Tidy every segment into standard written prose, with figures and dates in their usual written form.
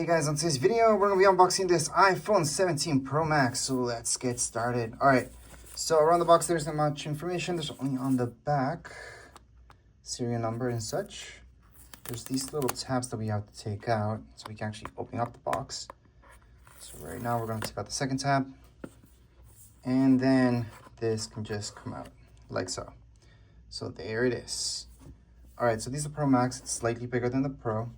Hey guys, on today's video, we're going to be unboxing this iPhone 17 Pro Max, so let's get started. Alright, so around the box there's not much information, there's only on the back, serial number and such. There's these little tabs that we have to take out, so we can actually open up the box. So right now we're going to take out the second tab, and then this can just come out, like so. So there it is. Alright, so these are Pro Max, it's slightly bigger than the Pro.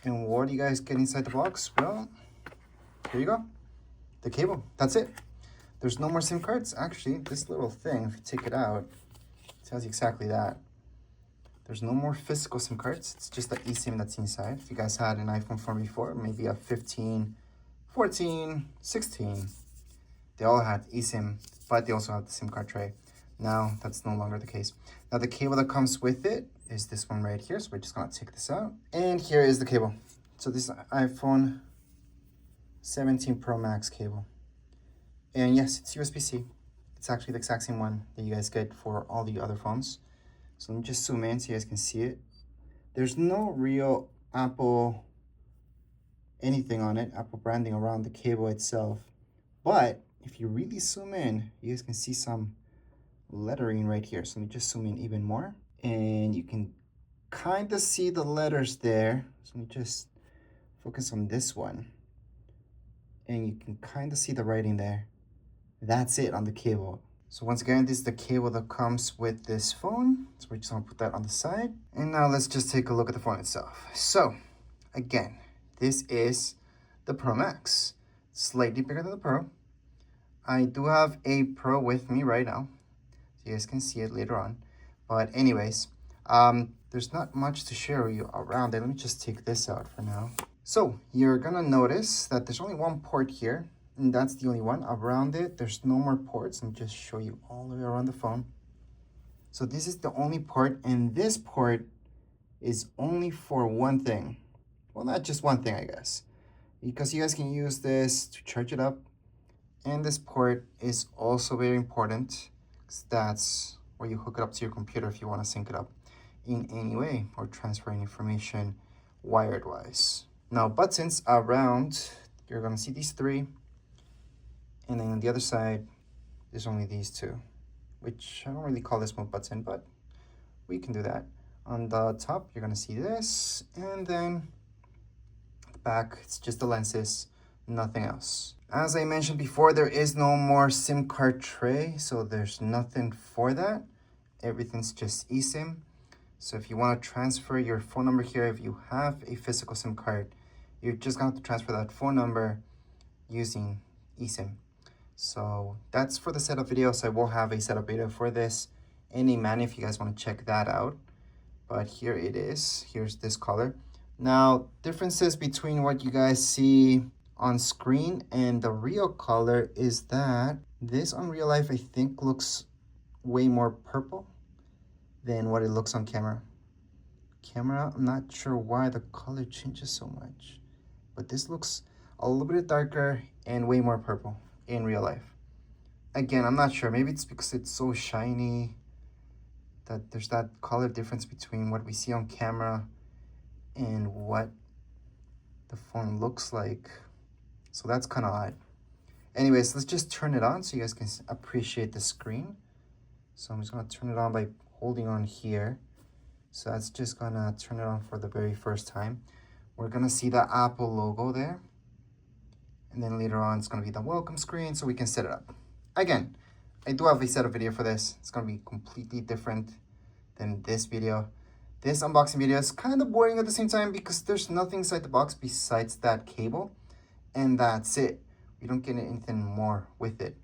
And what do you guys get inside the box? Well, here you go. The cable, that's it. There's no more SIM cards. Actually, this little thing, if you take it out, it tells you exactly that. There's no more physical SIM cards. It's just the eSIM that's inside. If you guys had an iPhone 4 before, maybe a 15, 14, 16, they all had eSIM, but they also have the SIM card tray. Now, that's no longer the case. Now, the cable that comes with it is this one right here. So we're just gonna take this out. And here is the cable. So this is iPhone 17 Pro Max cable. And yes, it's USB-C. It's actually the exact same one that you guys get for all the other phones. So let me just zoom in so you guys can see it. There's no real Apple anything on it, Apple branding around the cable itself. But if you really zoom in, you guys can see some lettering right here. So let me just zoom in even more. And you can kind of see the letters there. So let me just focus on this one. And you can kind of see the writing there. That's it on the cable. So once again, this is the cable that comes with this phone. So we're just gonna put that on the side. And now let's just take a look at the phone itself. So again, this is the Pro Max. Slightly bigger than the Pro. I do have a Pro with me right now. So you guys can see it later on. But anyways, there's not much to show you around it. Let me just take this out for now. So you're gonna notice that there's only one port here, and that's the only one. Around it, there's no more ports. Let me just show you all the way around the phone. So this is the only port, and this port is only for one thing. Well, not just one thing, I guess, because you guys can use this to charge it up. And this port is also very important, because that's where you hook it up to your computer if you want to sync it up in any way or transfer any information wired wise. Now buttons around, you're going to see these three, and then on the other side there's only these two, which I don't really call this one button, but we can do that. On the top you're going to see this, and then at the back it's just the lenses, nothing else. As I mentioned before, there is no more SIM card tray, so there's nothing for that. Everything's just eSIM. So if you want to transfer your phone number here, if you have a physical SIM card, you're just going to have to transfer that phone number using eSIM. So that's for the setup video. So I will have a setup video for this in a manual if you guys want to check that out. But here it is. Here's this color. Now, differences between what you guys see on screen and the real color is that this on real life I think looks way more purple than what it looks on camera. I'm not sure why the color changes so much, but this looks a little bit darker and way more purple in real life. Again, I'm not sure, maybe it's because it's so shiny that there's that color difference between what we see on camera and what the phone looks like. So that's kind of odd. Anyways, let's just turn it on so you guys can appreciate the screen. So I'm just gonna turn it on by holding on here. So that's just gonna turn it on for the very first time. We're gonna see the Apple logo there. And then later on, it's gonna be the welcome screen so we can set it up. Again, I do have a setup video for this. It's gonna be completely different than this video. This unboxing video is kind of boring at the same time because there's nothing inside the box besides that cable. And that's it. We don't get anything more with it.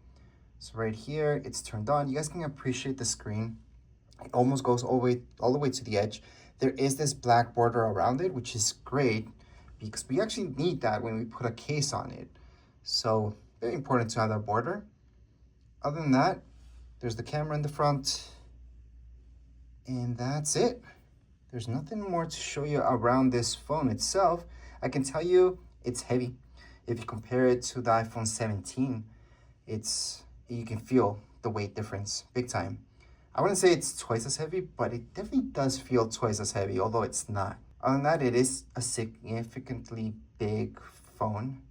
So right here, it's turned on. You guys can appreciate the screen. It almost goes all the way to the edge. There is this black border around it, which is great because we actually need that when we put a case on it. So very important to have that border. Other than that, there's the camera in the front. And that's it. There's nothing more to show you around this phone itself. I can tell you it's heavy. If you compare it to the iPhone 17, you can feel the weight difference big time. I wouldn't say it's twice as heavy, but it definitely does feel twice as heavy, although it's not. Other than that, it is a significantly big phone,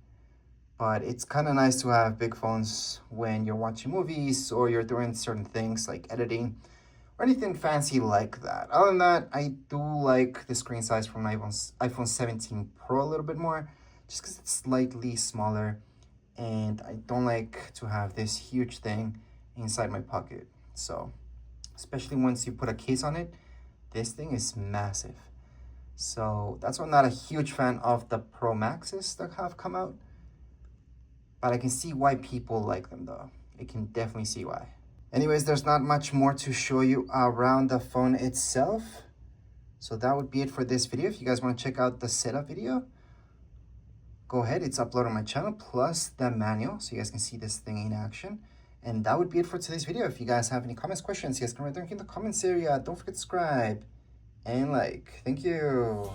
but it's kind of nice to have big phones when you're watching movies or you're doing certain things like editing or anything fancy like that. Other than that, I do like the screen size from iPhone 17 Pro a little bit more, just because it's slightly smaller, and I don't like to have this huge thing inside my pocket. So, especially once you put a case on it, this thing is massive. So that's why I'm not a huge fan of the Pro Maxes that have come out. But I can see why people like them though. I can definitely see why. Anyways, there's not much more to show you around the phone itself. So that would be it for this video. If you guys want to check out the setup video, go ahead. It's uploaded on my channel, plus the manual, so you guys can see this thing in action. And that would be it for today's video. If you guys have any comments, questions, you guys can write them in the comments area. Don't forget to subscribe and like. Thank you.